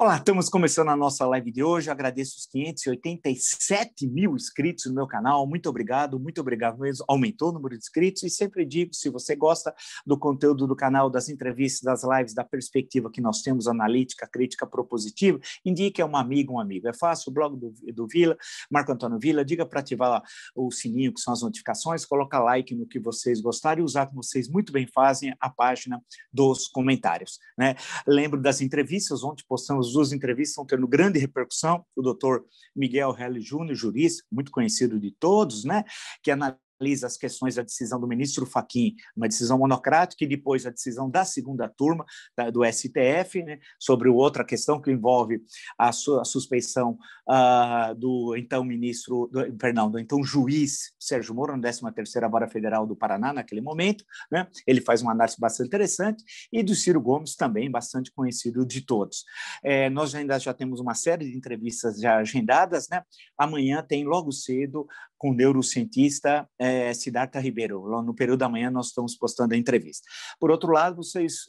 Olá, estamos começando a nossa live de hoje. Eu agradeço os 587 mil inscritos no meu canal. Muito obrigado mesmo. Aumentou o número de inscritos e sempre digo, se você gosta do conteúdo do canal, das entrevistas, das lives, da perspectiva que nós temos, analítica, crítica, propositiva, indique a um amigo. É fácil, o blog do Vila, Marco Antônio Vila, diga para ativar lá o sininho, que são as notificações, coloca like no que vocês gostarem e usar, como vocês muito bem fazem, a página dos comentários, né? Lembro das entrevistas, ontem postamos duas entrevistas, estão tendo grande repercussão. O doutor Miguel Reale Júnior, jurista, muito conhecido de todos, né, que analisa as questões da decisão do ministro Fachin, uma decisão monocrática, e depois a decisão da segunda turma do STF, né, sobre outra questão que envolve a suspeição do então do então juiz Sérgio Moro, na 13ª Vara Federal do Paraná, naquele momento, né? Ele faz uma análise bastante interessante, e do Ciro Gomes, também bastante conhecido de todos. Nós ainda já temos uma série de entrevistas já agendadas, né? Amanhã tem logo cedo com o neurocientista Siddhartha Ribeiro. No período da manhã nós estamos postando a entrevista. Por outro lado, vocês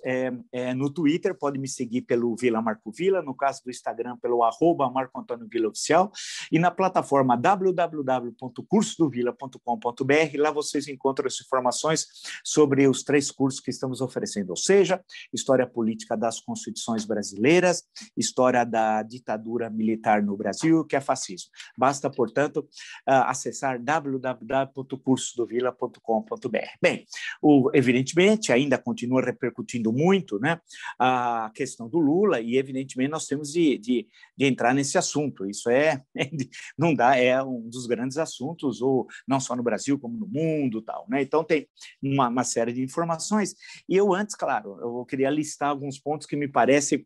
no Twitter podem me seguir pelo Vila Marco Vila, no caso do Instagram pelo @MarcoAntônioVilaOficial, e na plataforma www.cursodovila.com.br. Lá vocês encontram as informações sobre os 3 cursos que estamos oferecendo, ou seja, História Política das Constituições Brasileiras, História da Ditadura Militar no Brasil, que é fascismo. Basta, portanto, acessar www.cursodovila.com.br. Bem, evidentemente, ainda continua repercutindo muito, né, a questão do Lula, e evidentemente nós temos de entrar nesse assunto. Isso não dá, é um dos grandes assuntos, ou não só no Brasil, como no mundo, tal, né? Então tem uma série de informações, e eu antes, claro, eu queria listar alguns pontos que me parecem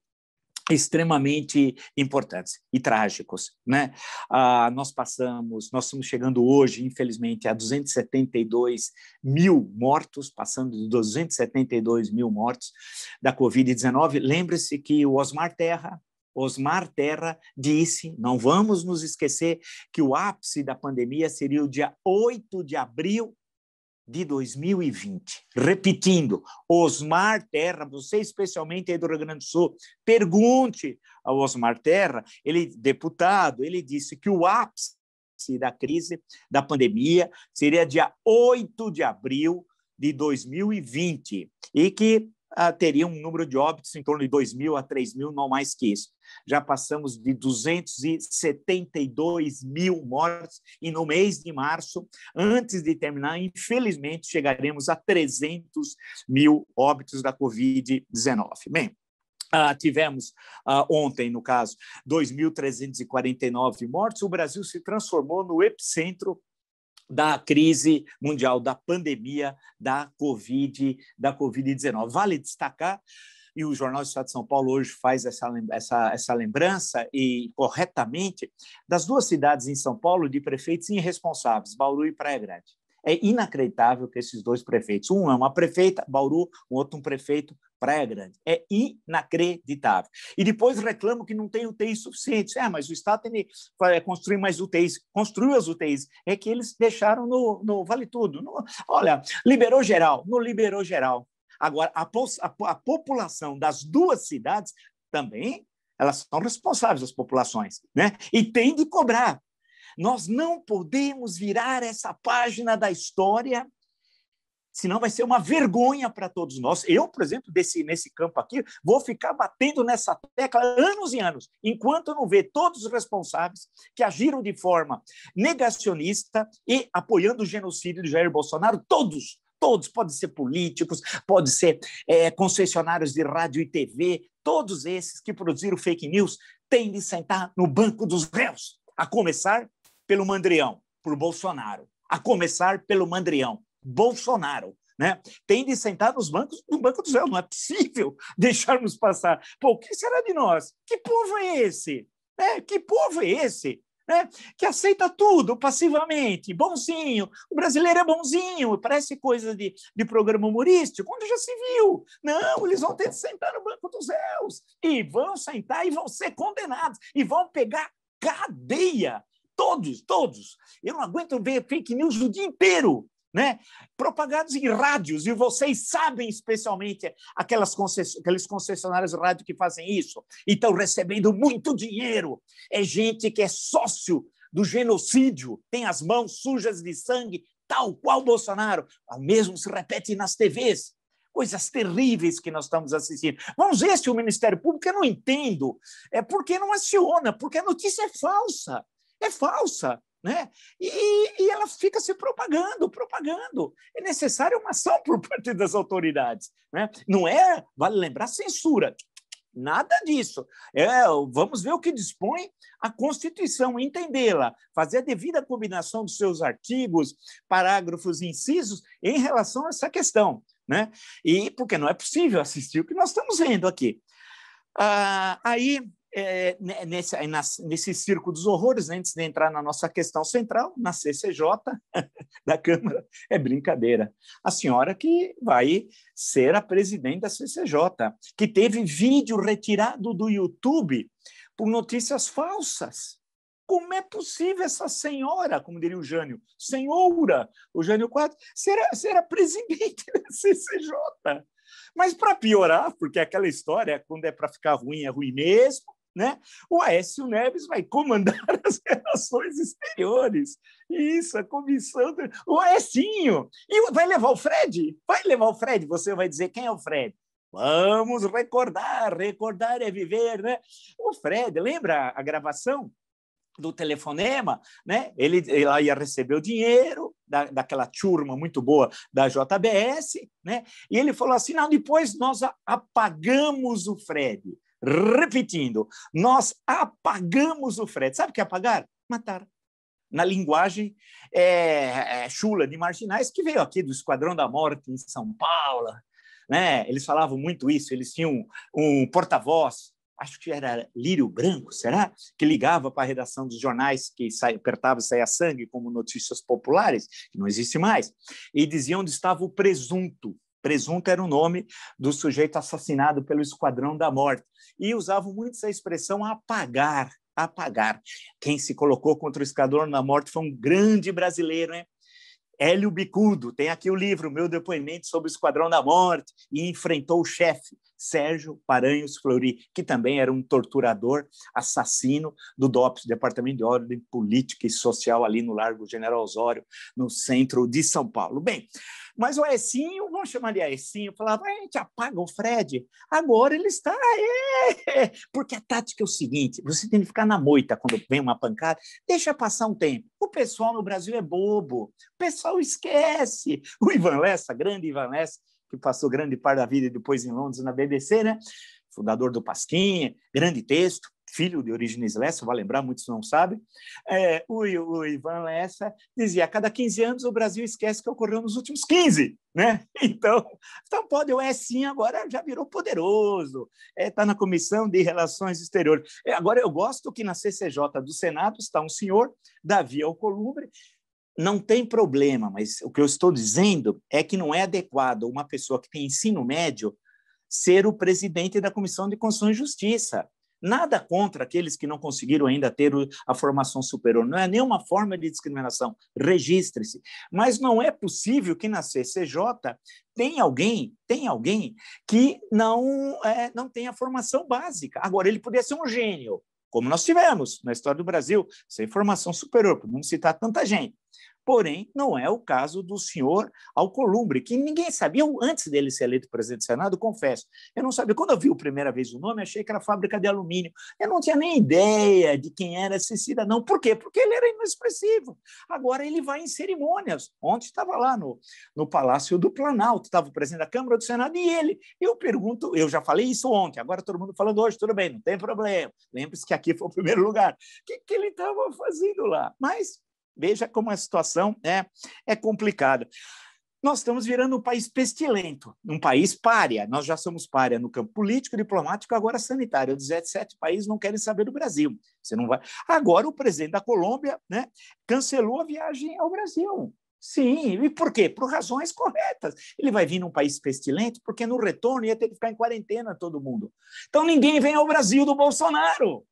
extremamente importantes e trágicos, né? Nós estamos chegando hoje, infelizmente, a 272 mil mortos, passando de 272 mil mortos da Covid-19. Lembre-se que o Osmar Terra disse, não vamos nos esquecer, que o ápice da pandemia seria o dia 8 de abril de 2020. Repetindo, Osmar Terra, você especialmente aí do Rio Grande do Sul, pergunte ao Osmar Terra, deputado, ele disse que o ápice da crise, da pandemia, seria dia 8 de abril de 2020, e que teria um número de óbitos em torno de 2.000 a 3.000, não mais que isso. Já passamos de 272 mil mortes, e no mês de março, antes de terminar, infelizmente, chegaremos a 300 mil óbitos da Covid-19. Bem, tivemos ontem, no caso, 2.349 mortes. O Brasil se transformou no epicentro da crise mundial, da pandemia da Covid-19. Vale destacar, e o Jornal do Estado de São Paulo hoje faz essa lembrança, e corretamente, das 2 cidades em São Paulo de prefeitos irresponsáveis, Bauru e Praia Grande. É inacreditável que esses 2 prefeitos, um é uma prefeita, Bauru, o outro um prefeito, Praia Grande. É inacreditável. E depois reclamam que não tem UTIs suficientes. Mas o Estado tem que construir mais UTIs. Construiu as UTIs. É que eles deixaram no Vale Tudo. Olha, liberou geral. Não liberou geral. Agora, a população das 2 cidades também, elas são responsáveis, as populações, né? E tem de cobrar. Nós não podemos virar essa página da história, senão vai ser uma vergonha para todos nós. Eu, por exemplo, nesse campo aqui, vou ficar batendo nessa tecla anos e anos, enquanto eu não ver todos os responsáveis que agiram de forma negacionista e apoiando o genocídio de Jair Bolsonaro, todos, podem ser políticos, podem ser concessionários de rádio e TV, todos esses que produziram fake news têm de sentar no banco dos réus, a começar pelo mandrião, por Bolsonaro, a começar pelo mandrião, Bolsonaro, né? Tem de sentar no banco dos réus. Não é possível deixarmos passar. O que será de nós? Que povo é esse? Que povo é esse? Que aceita tudo passivamente, bonzinho. O brasileiro é bonzinho, parece coisa de programa humorístico, quando já se viu. Não, eles vão ter de sentar no banco dos réus, e vão sentar e vão ser condenados, e vão pegar cadeia. Todos. Eu não aguento ver fake news o dia inteiro. né? Propagados em rádios, e vocês sabem, especialmente, aqueles concessionários de rádio que fazem isso, e estão recebendo muito dinheiro. É gente que é sócio do genocídio, tem as mãos sujas de sangue, tal qual Bolsonaro. O mesmo se repete nas TVs. Coisas terríveis que nós estamos assistindo. Vamos ver se o Ministério Público, eu não entendo, porque não aciona, porque a notícia é falsa, né? E ela fica se propagando. É necessária uma ação por parte das autoridades, né? Não é, vale lembrar, censura. Nada disso. Vamos ver o que dispõe a Constituição, entendê-la, fazer a devida combinação dos seus artigos, parágrafos e incisos em relação a essa questão, né? E porque não é possível assistir o que nós estamos vendo aqui. Nesse circo dos horrores, antes de entrar na nossa questão central, na CCJ da Câmara, é brincadeira. A senhora que vai ser a presidente da CCJ, que teve vídeo retirado do YouTube por notícias falsas. Como é possível essa senhora, como diria o Jânio, senhora, o Jânio Quadros, ser a presidente da CCJ? Mas, para piorar, porque aquela história, quando é para ficar ruim, é ruim mesmo, né? O Aécio Neves vai comandar as relações exteriores. Isso, a comissão... O Aécio! E vai levar o Fred? Vai levar o Fred? Você vai dizer quem é o Fred? Vamos recordar é viver, né? O Fred, lembra a gravação do telefonema, né? Ele ia receber o dinheiro daquela turma muito boa da JBS, né? E ele falou assim, não, depois nós apagamos o Fred. Repetindo, nós apagamos o Fred. Sabe o que é apagar? Matar. Na linguagem chula de marginais, que veio aqui do Esquadrão da Morte em São Paulo, né? Eles falavam muito isso, eles tinham um porta-voz, acho que era Lírio Branco, será? Que ligava para a redação dos jornais que apertava e saía sangue, como Notícias Populares, que não existe mais, e dizia onde estava o presunto. Presunto era o nome do sujeito assassinado pelo Esquadrão da Morte. E usavam muito essa expressão apagar. Quem se colocou contra o Esquadrão da Morte foi um grande brasileiro, hein? Hélio Bicudo, tem aqui o livro, meu depoimento sobre o Esquadrão da Morte, e enfrentou o chefe, Sérgio Paranhos Fleury, que também era um torturador, assassino do DOPS, Departamento de Ordem Política e Social, ali no Largo General Osório, no centro de São Paulo. Bem, mas o Aécio, vamos chamar de Aécio, falava, a gente apaga o Fred, agora ele está... Porque a tática é o seguinte, você tem que ficar na moita quando vem uma pancada, deixa passar um tempo. O pessoal no Brasil é bobo, o pessoal esquece. O Ivan Lessa, grande Ivan Lessa, que passou grande parte da vida depois em Londres na BBC, né? Fundador do Pasquim, grande texto, filho de Orígenes Lessa, vai lembrar, muitos não sabem. O Ivan Lessa dizia, a cada 15 anos o Brasil esquece que ocorreu nos últimos 15, né? Então pode, o Aécio agora já virou poderoso, está na Comissão de Relações Exteriores. Agora, eu gosto que na CCJ do Senado está um senhor, Davi Alcolumbre. Não tem problema, mas o que eu estou dizendo é que não é adequado uma pessoa que tem ensino médio ser o presidente da Comissão de Constituição e Justiça. Nada contra aqueles que não conseguiram ainda ter a formação superior. Não é nenhuma forma de discriminação. Registre-se. Mas não é possível que na CCJ tenha alguém que não tenha formação básica. Agora, ele poderia ser um gênio, como nós tivemos na história do Brasil, sem formação superior, podemos citar tanta gente. Porém, não é o caso do senhor Alcolumbre, que ninguém sabia, antes dele ser eleito presidente do Senado, confesso, eu não sabia, quando eu vi a primeira vez o nome, achei que era fábrica de alumínio, eu não tinha nem ideia de quem era esse cidadão, por quê? Porque ele era inexpressivo, agora ele vai em cerimônias, ontem estava lá no Palácio do Planalto, estava o presidente da Câmara do Senado e ele, eu pergunto, eu já falei isso ontem, agora todo mundo falando hoje, tudo bem, não tem problema, lembre-se que aqui foi o primeiro lugar, o que ele estava fazendo lá? Mas veja como a situação é complicada. Nós estamos virando um país pestilento, um país pária. Nós já somos pária no campo político, diplomático, agora sanitário. 17 países não querem saber do Brasil. Você não vai. Agora, o presidente da Colômbia, né, cancelou a viagem ao Brasil. Sim, e por quê? Por razões corretas. Ele vai vir num país pestilento porque no retorno ia ter que ficar em quarentena todo mundo. Então, ninguém vem ao Brasil do Bolsonaro.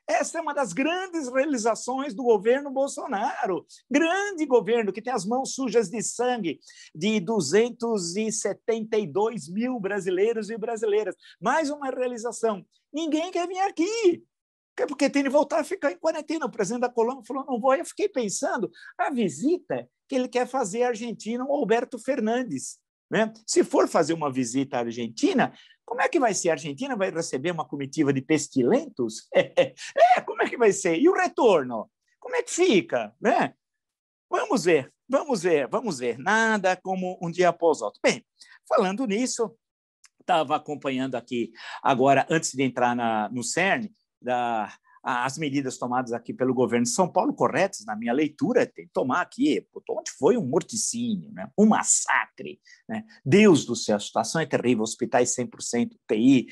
Essa é uma das grandes realizações do governo Bolsonaro. Grande governo que tem as mãos sujas de sangue de 272 mil brasileiros e brasileiras. Mais uma realização. Ninguém quer vir aqui, porque tem de voltar a ficar em quarentena. O presidente da Colômbia falou, não vou. Eu fiquei pensando, a visita que ele quer fazer à Argentina, o Alberto Fernandes. Né? Se for fazer uma visita à Argentina, como é que vai ser? A Argentina vai receber uma comitiva de pestilentos? Como é que vai ser? E o retorno? Como é que fica? Né? Vamos ver, vamos ver, vamos ver. Nada como um dia após outro. Bem, falando nisso, estava acompanhando aqui agora, antes de entrar no CERN, as medidas tomadas aqui pelo governo de São Paulo, corretas, na minha leitura, tem que tomar aqui, onde foi um morticínio, né? Um massacre. Né? Deus do céu, a situação é terrível, hospitais 100% UTI,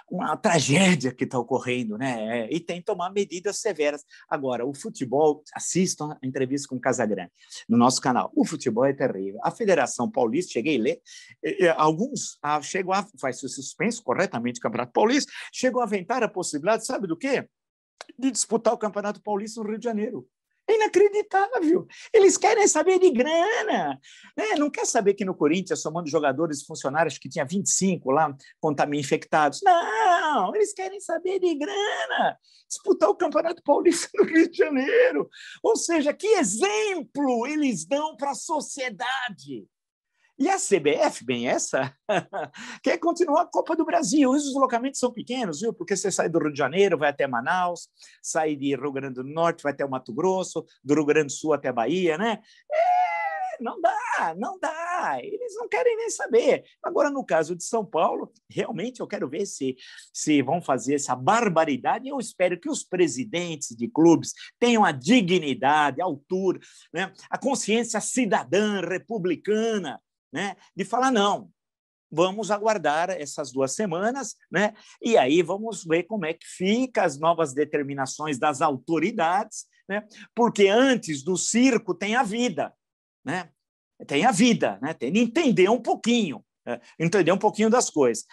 uma tragédia que está ocorrendo, né? E tem que tomar medidas severas. Agora, o futebol, assistam a entrevista com o Casagrande no nosso canal. O futebol é terrível. A Federação Paulista, cheguei a ler, alguns chegam a faz o suspenso corretamente o Campeonato Paulista, chegou a aventar a possibilidade, sabe do quê? De disputar o Campeonato Paulista no Rio de Janeiro. É inacreditável. Eles querem saber de grana. Né? Não quer saber que no Corinthians, somando jogadores e funcionários, que tinha 25 lá, infectados. Não, eles querem saber de grana. Disputar o Campeonato Paulista no Rio de Janeiro. Ou seja, que exemplo eles dão para a sociedade. E a CBF, bem essa, quer continuar a Copa do Brasil. Os deslocamentos são pequenos, viu? Porque você sai do Rio de Janeiro, vai até Manaus, sai de Rio Grande do Norte, vai até o Mato Grosso, do Rio Grande do Sul até Bahia, né? Não dá, não dá. Eles não querem nem saber. Agora, no caso de São Paulo, realmente eu quero ver se vão fazer essa barbaridade. Eu espero que os presidentes de clubes tenham a dignidade, a altura, né? A consciência cidadã, republicana, né? De falar, não, vamos aguardar essas 2 semanas, né? E aí vamos ver como é que fica as novas determinações das autoridades, né? Porque antes do circo tem a vida, né? Tem a vida, né? Tem de entender um pouquinho, né? Entender um pouquinho das coisas.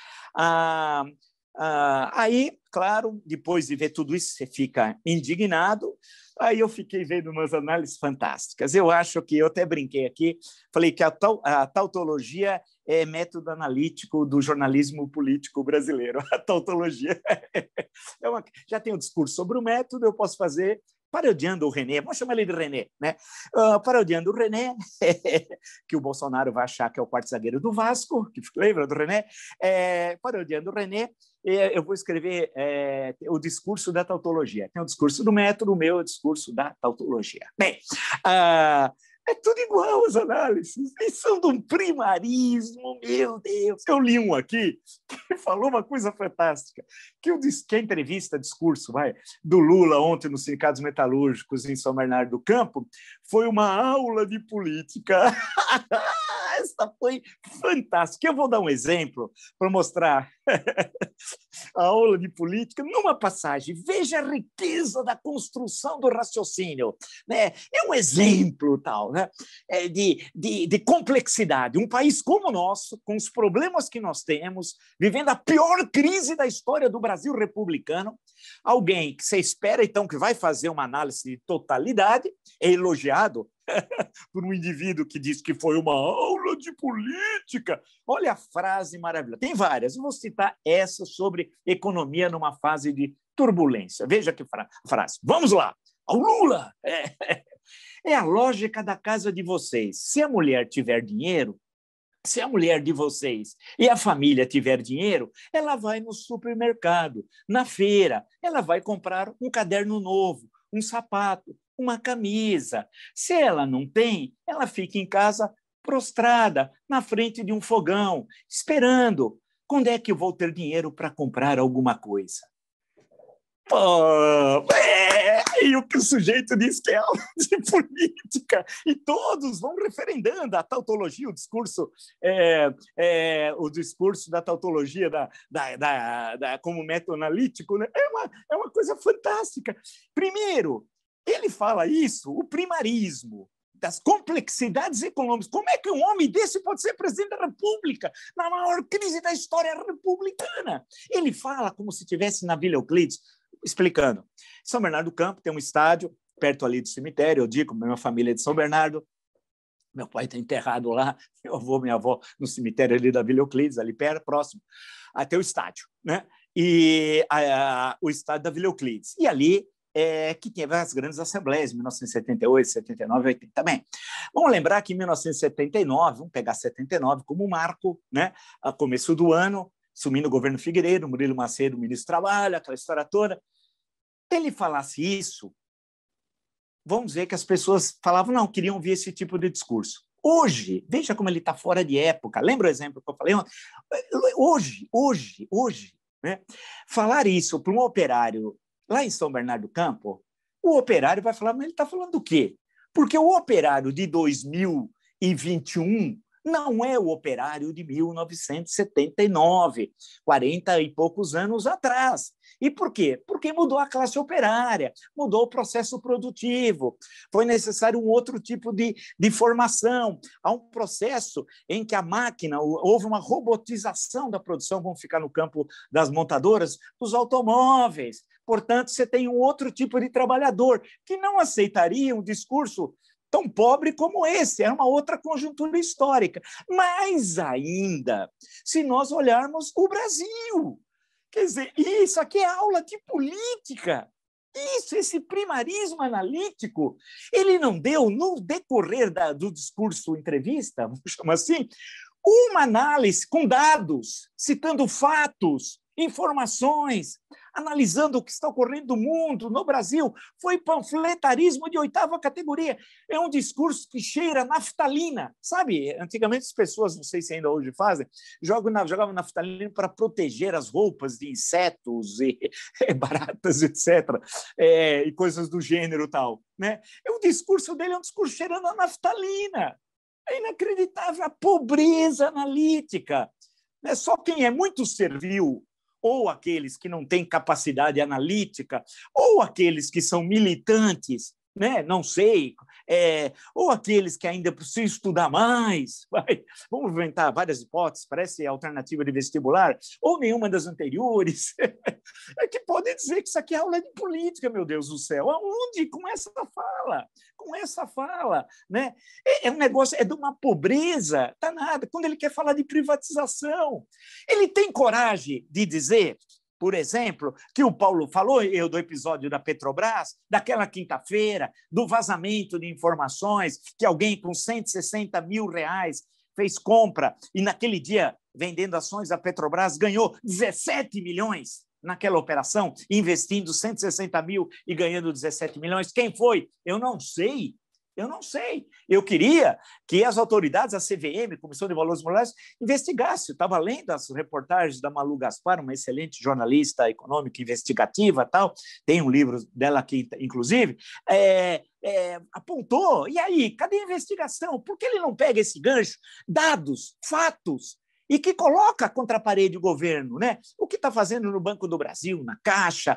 Aí, claro, depois de ver tudo isso, você fica indignado. Aí eu fiquei vendo umas análises fantásticas. Eu acho que, eu até brinquei aqui, falei que a tautologia é método analítico do jornalismo político brasileiro. A tautologia já tem um discurso sobre o método, eu posso fazer parodiando o René, vamos chamar ele de René, né? Parodiando o René, que o Bolsonaro vai achar que é o quarto zagueiro do Vasco, que lembra do René? Parodiando o René, eu vou escrever o discurso da tautologia. Tem o discurso do método, o meu é o discurso da tautologia. Bem, é tudo igual as análises, eles são de um primarismo, meu Deus. Eu li um aqui que falou uma coisa fantástica, que a entrevista, discurso, do Lula ontem nos Sindicatos Metalúrgicos em São Bernardo do Campo foi uma aula de política. Essa foi fantástica. Eu vou dar um exemplo para mostrar a aula de política numa passagem. Veja a riqueza da construção do raciocínio. Né? É um exemplo tal, né? de complexidade. Um país como o nosso, com os problemas que nós temos, vivendo a pior crise da história do Brasil republicano, alguém que você espera, então, que vai fazer uma análise de totalidade, é elogiado por um indivíduo que diz que foi uma aula de política. Olha a frase maravilhosa. Tem várias. Eu vou citar essa sobre economia numa fase de turbulência. Veja que frase. Vamos lá. Ao Lula. É a lógica da casa de vocês. Se a mulher tiver dinheiro, se a mulher de vocês e a família tiver dinheiro, ela vai no supermercado, na feira, ela vai comprar um caderno novo, um sapato, uma camisa. Se ela não tem, ela fica em casa prostrada, na frente de um fogão, esperando. Quando é que eu vou ter dinheiro para comprar alguma coisa? Pô, e o que o sujeito diz que é aula de política, e todos vão referendando a tautologia, o discurso da tautologia como método analítico, né? É uma coisa fantástica. Primeiro, ele fala isso, o primarismo, das complexidades econômicas. Como é que um homem desse pode ser presidente da República na maior crise da história republicana? Ele fala como se estivesse na Vila Euclides. explicando. São Bernardo do Campo tem um estádio perto ali do cemitério, eu digo, minha família é de São Bernardo, meu pai está enterrado lá, meu avô, minha avó, no cemitério ali da Vila Euclides, ali perto, próximo, até o estádio, né? E o estádio da Vila Euclides. E ali que teve as grandes assembleias, 1978, 79, 80 também. Vamos lembrar que em 1979, vamos pegar 79 como marco, né? A começo do ano, sumindo o governo Figueiredo, Murilo Macedo, ministro do Trabalho, aquela história toda. Se ele falasse isso, vamos dizer que as pessoas falavam, não, queriam ouvir esse tipo de discurso. Hoje, veja como ele está fora de época. Lembra o exemplo que eu falei? Hoje, né? Falar isso para um operário lá em São Bernardo do Campo, o operário vai falar, mas ele está falando do quê? Porque o operário de 2021 não é o operário de 1979, 40 e poucos anos atrás. E por quê? Porque mudou a classe operária, mudou o processo produtivo, foi necessário um outro tipo de formação. Há um processo em que a máquina, houve uma robotização da produção, vamos ficar no campo das montadoras, dos automóveis. Portanto, você tem um outro tipo de trabalhador que não aceitaria um discurso tão pobre como esse, é uma outra conjuntura histórica. Mais ainda, se nós olharmos o Brasil, quer dizer, isso aqui é aula de política, esse primarismo analítico, ele não deu, no decorrer do discurso entrevista, vamos chamar assim, uma análise com dados, citando fatos, informações, analisando o que está ocorrendo no mundo, no Brasil. Foi panfletarismo de 8ª categoria. É um discurso que cheira naftalina, sabe? Antigamente as pessoas, não sei se ainda hoje fazem, jogavam naftalina para proteger as roupas de insetos e baratas, etc., e coisas do gênero tal, né? O discurso dele é um discurso cheirando a naftalina. É inacreditável a pobreza analítica. Só quem é muito servil, ou aqueles que não têm capacidade analítica, ou aqueles que são militantes, né? Não sei, ou aqueles que ainda precisam estudar mais, vamos inventar várias hipóteses, parece alternativa de vestibular, ou nenhuma das anteriores, que podem dizer que isso aqui é aula de política, meu Deus do céu. Aonde? Com essa fala? Com essa fala, né? É um negócio, é de uma pobreza danada. Quando ele quer falar de privatização, ele tem coragem de dizer, por exemplo, que o Paulo falou, do episódio da Petrobras, daquela quinta-feira, do vazamento de informações, que alguém com R$160 mil fez compra e naquele dia, vendendo ações da Petrobras, ganhou 17 milhões naquela operação, investindo 160 mil e ganhando 17 milhões. Quem foi? Eu não sei. Eu queria que as autoridades, a CVM, Comissão de Valores Morais, investigassem. Eu estava lendo as reportagens da Malu Gaspar, uma excelente jornalista econômica investigativa, tal. Tem um livro dela aqui, inclusive, apontou. E aí, cadê a investigação? Por que ele não pega esse gancho? Dados, fatos, e que coloca contra a parede o governo, né? O que está fazendo no Banco do Brasil, na Caixa,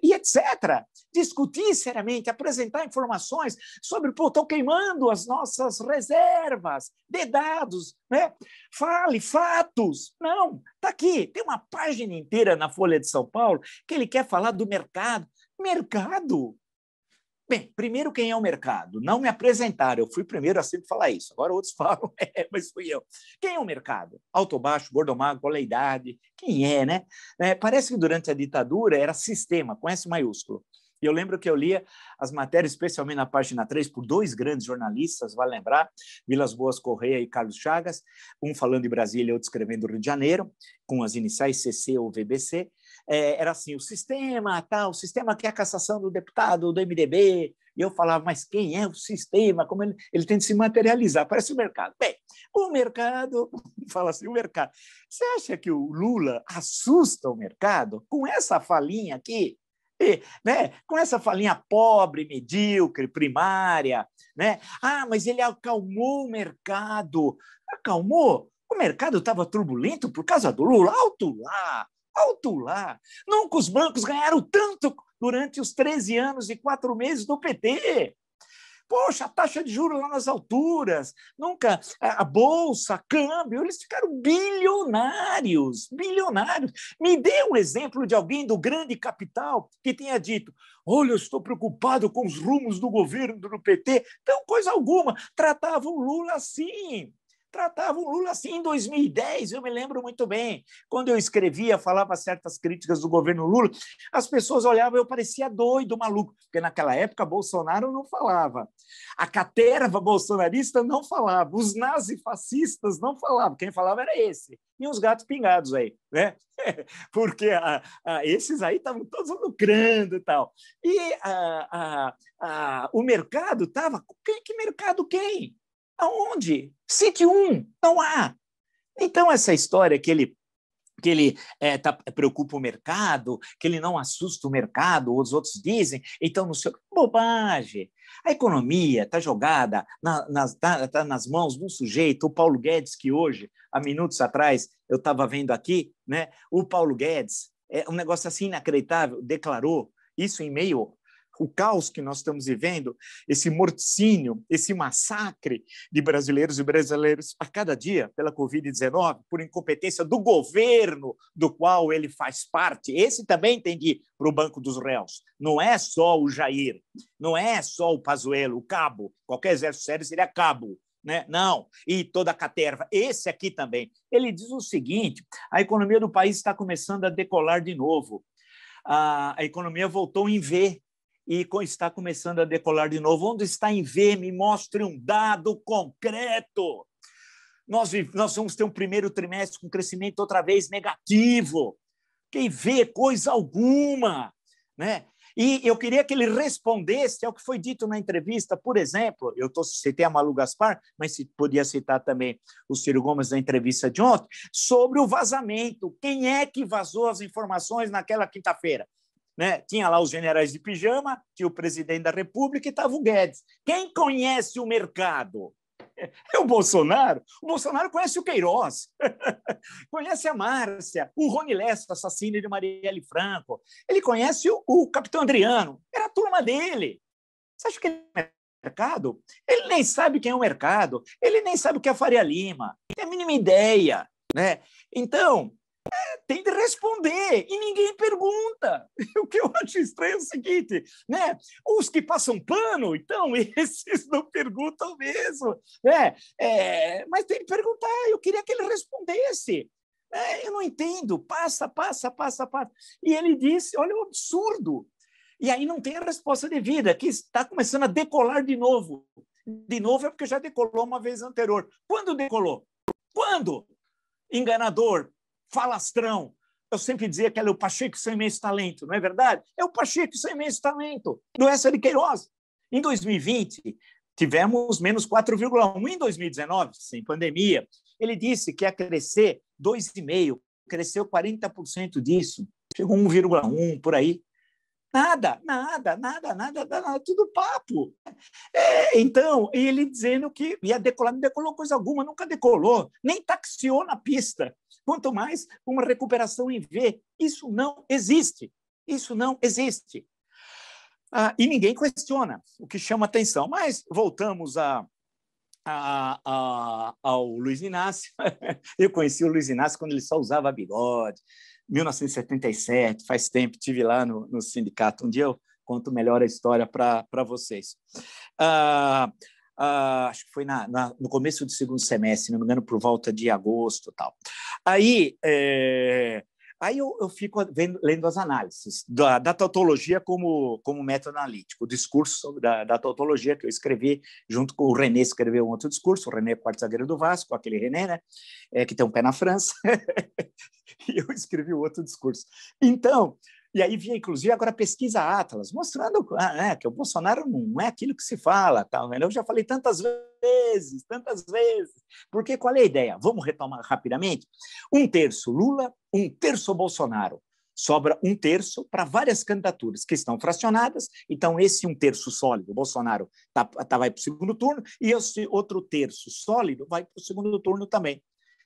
e etc. Discutir seriamente, apresentar informações sobre, estão queimando as nossas reservas, dê dados, né? Fale fatos. Não, está aqui, tem uma página inteira na Folha de São Paulo que ele quer falar do mercado. Mercado? Bem, primeiro, quem é o mercado? Não me apresentaram, eu fui primeiro a sempre falar isso. Agora outros falam, mas fui eu. Quem é o mercado? Alto, baixo, gordo, magro, qual é a idade? Quem é, né? Parece que durante a ditadura era sistema, com S maiúsculo. E eu lembro que eu lia as matérias, especialmente na página 3, por 2 grandes jornalistas, vale lembrar, Vilas Boas Correia e Carlos Chagas, um falando de Brasília e outro escrevendo Rio de Janeiro, com as iniciais CC ou VBC. Era assim, o sistema que é a cassação do deputado do MDB, e eu falava, mas quem é o sistema? Como ele tem de se materializar? Parece o mercado. Bem, o mercado, fala assim, o mercado. Você acha que o Lula assusta o mercado com essa falinha aqui? Né? Com essa falinha pobre, medíocre, primária, né? Mas ele acalmou o mercado. Acalmou? O mercado estava turbulento por causa do Lula. Alto lá. Nunca os bancos ganharam tanto durante os 13 anos e 4 meses do PT. Poxa, a taxa de juros lá nas alturas, nunca, a bolsa, câmbio, eles ficaram bilionários, bilionários. Me dê um exemplo de alguém do grande capital que tenha dito: olha, eu estou preocupado com os rumos do governo do PT. Então, coisa alguma, tratavam o Lula assim. Tratavam o Lula assim. Em 2010, eu me lembro muito bem, quando eu escrevia, falava certas críticas do governo Lula, as pessoas olhavam, eu parecia doido, maluco, porque naquela época Bolsonaro não falava, a caterva bolsonarista não falava, os nazifascistas não falavam, quem falava era esse, e os gatos pingados aí, né? Porque esses aí estavam todos lucrando e tal. E o mercado estava... Que mercado quem? Aonde? Cite um, não há. Então, essa história que ele preocupa o mercado, que ele não assusta o mercado, os outros dizem, então, não sei, bobagem. A economia está jogada nas mãos de um sujeito, o Paulo Guedes, que hoje, há minutos atrás, eu estava vendo aqui, né? O Paulo Guedes, um negócio assim inacreditável, declarou isso em meio o caos que nós estamos vivendo, esse morticínio, esse massacre de brasileiros e brasileiros a cada dia pela Covid-19, por incompetência do governo do qual ele faz parte. Esse também tem de ir para o banco dos réus. Não é só o Jair, não é só o Pazuello, o cabo. Qualquer exército sério seria cabo. Né? Não, e toda a caterva. Esse aqui também. Ele diz o seguinte: a economia do país está começando a decolar de novo. A economia voltou em V, e está começando a decolar de novo. Onde está em V? Me mostre um dado concreto. Nós vamos ter um primeiro trimestre com crescimento outra vez negativo. Quem vê coisa alguma, né? E eu queria que ele respondesse ao que foi dito na entrevista, por exemplo, citei a Malu Gaspar, mas podia citar também o Ciro Gomes na entrevista de ontem, sobre o vazamento. Quem é que vazou as informações naquela quinta-feira? Né? Tinha lá os generais de pijama, tinha o presidente da República e estava o Guedes. Quem conhece o mercado? É o Bolsonaro. O Bolsonaro conhece o Queiroz, conhece a Márcia, o Rony Lessa, assassino de Marielle Franco. Ele conhece o capitão Adriano, era a turma dele. Você acha que ele é mercado? Ele nem sabe quem é o mercado, ele nem sabe o que é a Faria Lima, não tem a mínima ideia. Né? Então, tem de responder, e ninguém pergunta. O que eu acho estranho é o seguinte, né? Os que passam pano, então, esses não perguntam mesmo. Né? Mas tem de perguntar, eu queria que ele respondesse. Eu não entendo, passa. E ele disse, olha o absurdo. E aí não tem a resposta devida, que está começando a decolar de novo. De novo é porque já decolou uma vez anterior. Quando decolou? Quando? Enganador, falastrão. Eu sempre dizia que era o Pacheco sem imenso talento, não é verdade? É o Pacheco sem imenso talento, do Essa de Queiroz. Em 2020, tivemos menos 4,1. Em 2019, sem pandemia, ele disse que ia crescer 2,5%, cresceu 40% disso, chegou 1,1 por aí. Nada, tudo papo. Então, ele dizendo que ia decolar, não decolou coisa alguma, nunca decolou, nem taxiou na pista, quanto mais uma recuperação em V. Isso não existe. E ninguém questiona, o que chama atenção. Mas voltamos ao Luiz Inácio. Eu conheci o Luiz Inácio quando ele só usava bigode. 1977, faz tempo, estive lá no sindicato. Um dia eu conto melhor a história para vocês. Acho que foi no começo do segundo semestre, se não me engano, por volta de agosto e tal. Aí eu fico lendo as análises da tautologia como método analítico, o discurso da tautologia que eu escrevi, junto com o René, escreveu um outro discurso, o René, quarto zagueiro do Vasco, aquele René, né, que tem um pé na França, e eu escrevi outro discurso. Então, e aí vinha, inclusive, agora a pesquisa Atlas, mostrando que o Bolsonaro não é aquilo que se fala. Tal, né? Eu já falei tantas vezes, porque qual é a ideia? Vamos retomar rapidamente? 1/3 Lula, 1/3 Bolsonaro. Sobra 1/3 para várias candidaturas que estão fracionadas, então esse 1/3 sólido, o Bolsonaro vai para o segundo turno, e esse outro terço sólido vai para o segundo turno também.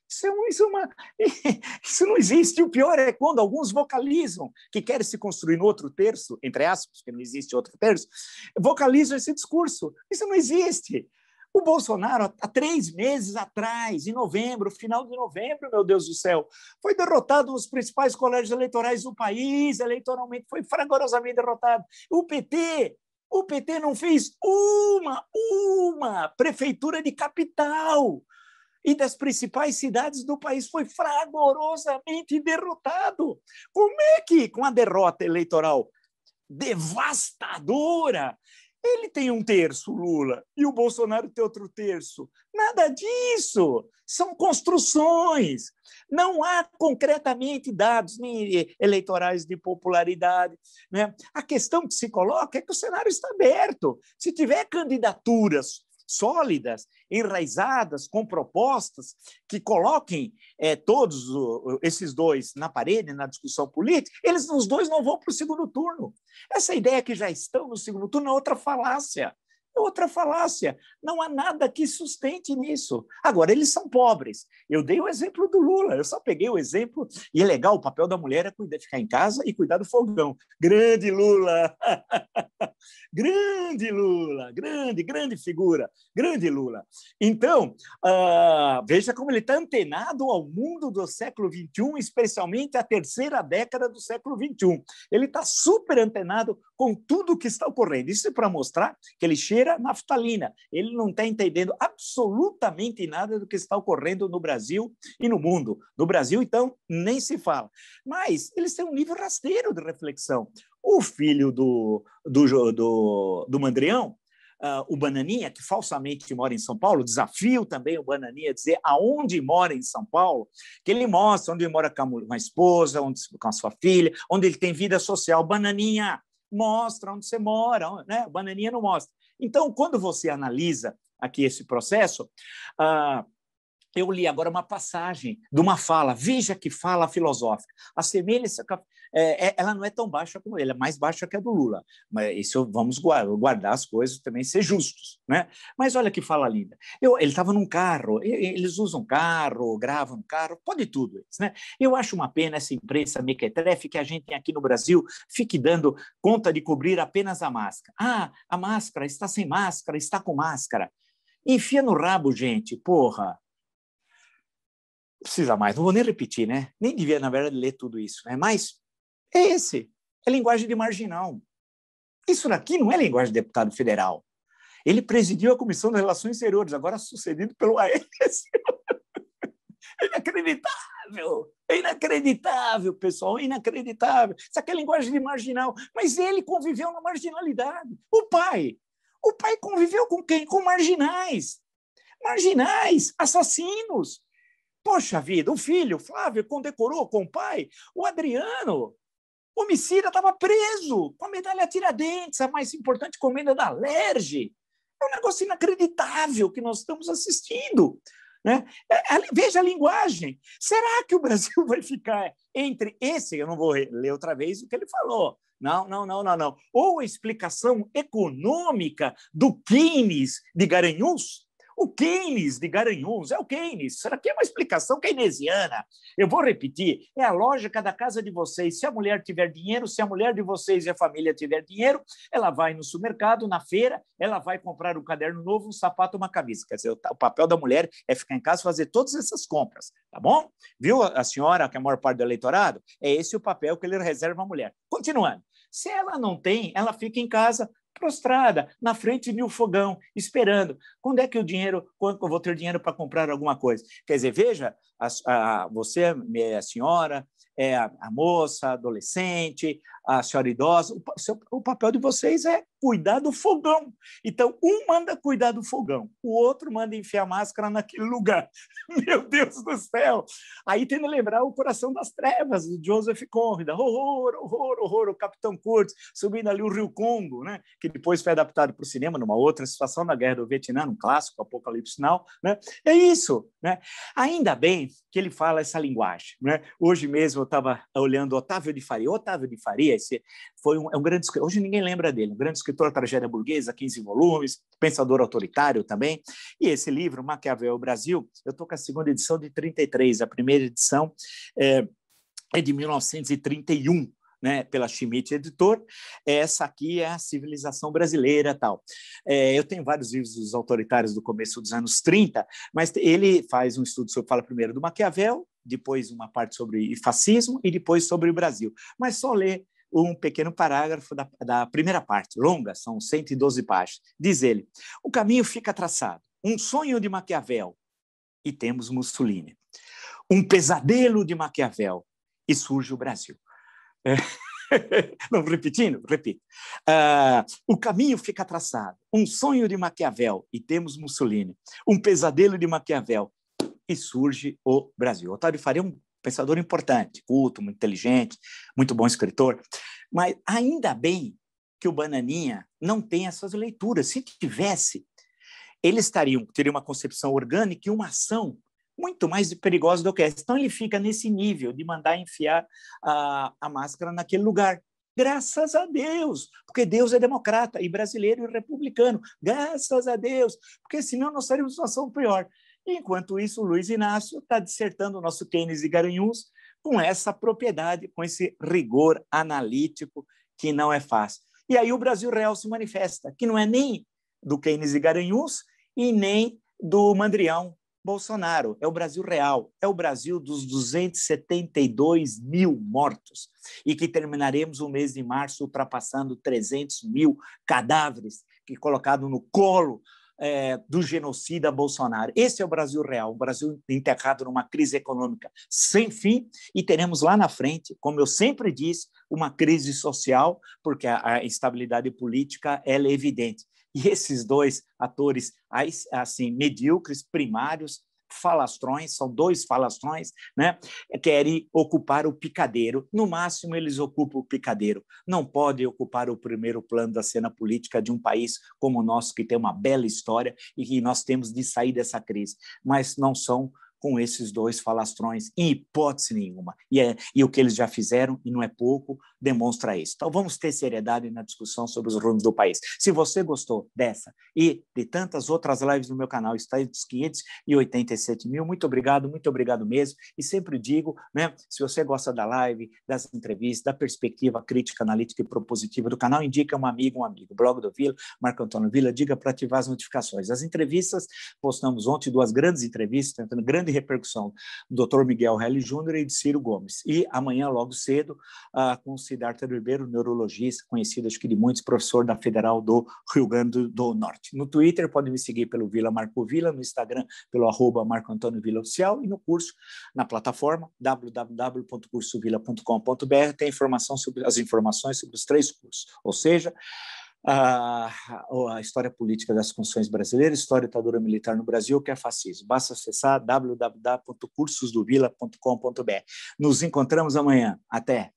Isso não existe. O pior é quando alguns vocalizam, que querem se construir no outro terço, entre aspas, porque não existe outro terço, vocalizam esse discurso. Isso não existe. O Bolsonaro, há 3 meses atrás, em novembro, final de novembro, meu Deus do céu, foi derrotado nos principais colégios eleitorais do país, eleitoralmente, foi fragorosamente derrotado. O PT não fez uma prefeitura de capital e das principais cidades do país, foi fragorosamente derrotado. Como é que, com a derrota eleitoral devastadora, ele tem 1/3, Lula, e o Bolsonaro tem outro terço? Nada disso. São construções. Não há concretamente dados nem eleitorais de popularidade, né? A questão que se coloca é que o cenário está aberto. Se tiver candidaturas sólidas, enraizadas, com propostas que coloquem todos esses dois na parede, na discussão política, os dois não vão para o segundo turno. Essa ideia que já estão no segundo turno é outra falácia. É outra falácia. Não há nada que sustente nisso. Agora, eles são pobres. Eu dei o exemplo do Lula, eu só peguei o exemplo, e é legal, o papel da mulher é ficar em casa e cuidar do fogão. Grande Lula! Grande Lula! Grande figura! Grande Lula! Então, veja como ele está antenado ao mundo do século XXI, especialmente a terceira década do século XXI. Ele está super antenado com tudo que está ocorrendo. Isso é para mostrar que ele cheira naftalina. Ele não está entendendo absolutamente nada do que está ocorrendo no Brasil e no mundo. No Brasil, então, nem se fala. Mas eles têm um nível rasteiro de reflexão. O filho do Mandrião, o Bananinha, que falsamente mora em São Paulo, desafio também o Bananinha a dizer aonde mora em São Paulo, que ele mostra onde ele mora com a esposa, com a sua filha, onde ele tem vida social. Bananinha, mostra onde você mora, né? O Bananinha não mostra. Então, quando você analisa aqui esse processo, eu li agora uma passagem de uma fala, veja que fala filosófica. A semelhança, ela não é tão baixa como ele, é mais baixa que a do Lula. Mas isso vamos guardar as coisas também, ser justos, né? Mas olha que fala linda. Ele estava num carro, eles usam carro, gravam no carro, pode tudo isso, né? Eu acho uma pena essa imprensa mequetrefe que a gente tem aqui no Brasil fique dando conta de cobrir apenas a máscara. A máscara, está sem máscara, está com máscara. Enfia no rabo, gente, porra. Não precisa mais, não vou nem repetir, né? Nem devia, na verdade, ler tudo isso, né? Mas é linguagem de marginal. Isso daqui não é linguagem de deputado federal. Ele presidiu a Comissão de Relações Exteriores, agora sucedido pelo Aécio. É inacreditável, pessoal, inacreditável. Isso aqui é linguagem de marginal. Mas ele conviveu na marginalidade. O pai conviveu com quem? Com marginais. Marginais, assassinos. Poxa vida, o filho, Flávio, condecorou com o pai. O Adriano, homicida, estava preso com a medalha Tiradentes, a mais importante comenda da Alerj. É um negócio inacreditável que nós estamos assistindo, né? Veja a linguagem. Será que o Brasil vai ficar entre esse, eu não vou ler outra vez o que ele falou, não. Ou a explicação econômica do Keynes de Garanhuns? O Keynes de Garanhuns é o Keynes. Será que é uma explicação keynesiana? Eu vou repetir. É a lógica da casa de vocês. Se a mulher tiver dinheiro, se a mulher de vocês e a família tiver dinheiro, ela vai no supermercado, na feira, ela vai comprar um caderno novo, um sapato, uma camisa. Quer dizer, o papel da mulher é ficar em casa e fazer todas essas compras. Tá bom? Viu a senhora, que é a maior parte do eleitorado? É esse o papel que ele reserva à mulher. Continuando. Se ela não tem, ela fica em casa prostrada, na frente de um fogão, esperando. Quando é que quando eu vou ter dinheiro para comprar alguma coisa? Quer dizer, veja, você, a senhora, a moça, a adolescente, a senhora idosa, o papel de vocês é cuidar do fogão. Então, um manda cuidar do fogão, o outro manda enfiar máscara naquele lugar. Meu Deus do céu! Aí tem que lembrar o Coração das Trevas, do Joseph Conrad. Horror, o Capitão Kurtz subindo ali o Rio Congo, né? Que depois foi adaptado para o cinema numa outra situação na Guerra do Vietnã, um clássico, Apocalipse Now, né? É isso, né? Ainda bem que ele fala essa linguagem, né? Hoje mesmo eu estava olhando Otávio de Faria. Otávio de Faria, esse foi um grande escritor. Hoje ninguém lembra dele, um grande escritor Tragédia Burguesa, 15 volumes, pensador autoritário também. E esse livro, Maquiavel e o Brasil, eu estou com a segunda edição de 33, a primeira edição é de 1931, né, pela Schmidt Editor. Essa aqui é a civilização brasileira, tal. Eu tenho vários livros dos autoritários do começo dos anos 30, mas ele faz um estudo sobre, fala primeiro do Maquiavel, depois uma parte sobre fascismo e depois sobre o Brasil. Mas só ler um pequeno parágrafo da primeira parte, longa, são 112 páginas. Diz ele: o caminho fica traçado, um sonho de Maquiavel, e temos Mussolini. Um pesadelo de Maquiavel, e surge o Brasil. Não, repetindo, repito. O caminho fica traçado, um sonho de Maquiavel, e temos Mussolini. Um pesadelo de Maquiavel, e surge o Brasil. Otávio Faria é um pensador importante, culto, muito inteligente, muito bom escritor, mas ainda bem que o Bananinha não tem essas leituras. Se tivesse, eles teriam uma concepção orgânica e uma ação muito mais perigosa do que essa. Então, ele fica nesse nível de mandar enfiar a máscara naquele lugar. Graças a Deus, porque Deus é democrata e brasileiro e republicano. Graças a Deus, porque senão nós estaríamos em situação pior. Enquanto isso, o Luiz Inácio está dissertando o nosso Keynes e Garanhuns com essa propriedade, com esse rigor analítico que não é fácil. E aí o Brasil real se manifesta, que não é nem do Keynes e Garanhuns e nem do Mandrião Bolsonaro, é o Brasil real, é o Brasil dos 272 mil mortos e que terminaremos o mês de março ultrapassando 300 mil cadáveres que colocados no colo do genocida Bolsonaro. Esse é o Brasil real, um Brasil enterrado numa crise econômica sem fim, e teremos lá na frente, como eu sempre disse, uma crise social, porque a instabilidade política ela é evidente. E esses dois atores assim, medíocres, primários, falastrões, são dois falastrões, né? Querem ocupar o picadeiro. No máximo, eles ocupam o picadeiro. Não podem ocupar o primeiro plano da cena política de um país como o nosso, que tem uma bela história e que nós temos de sair dessa crise. Mas não são com esses dois falastrões, em hipótese nenhuma. E o que eles já fizeram, e não é pouco, demonstra isso. Então, vamos ter seriedade na discussão sobre os rumos do país. Se você gostou dessa e de tantas outras lives no meu canal, está dos 587 mil, muito obrigado mesmo. E sempre digo, né, se você gosta da live, das entrevistas, da perspectiva crítica, analítica e propositiva do canal, indica um amigo. Blog do Vila, Marco Antônio Vila, diga para ativar as notificações. As entrevistas, postamos ontem 2 grandes entrevistas, tentando grande repercussão do Dr. Miguel Helli Júnior e de Ciro Gomes. E amanhã, logo cedo, com o Siddhartha Ribeiro, neurologista, conhecido, acho que de muitos, professor da Federal do Rio Grande do Norte. No Twitter, pode me seguir pelo Vila Marco Vila, no Instagram, pelo @Marco Antônio Vila Oficial, e no curso, na plataforma www.cursovila.com.br, tem as informações sobre os 3 cursos, ou seja, a história política das constituições brasileiras, história e ditadura militar no Brasil, que é fascismo. Basta acessar www.cursosdovila.com.br. Nos encontramos amanhã. Até!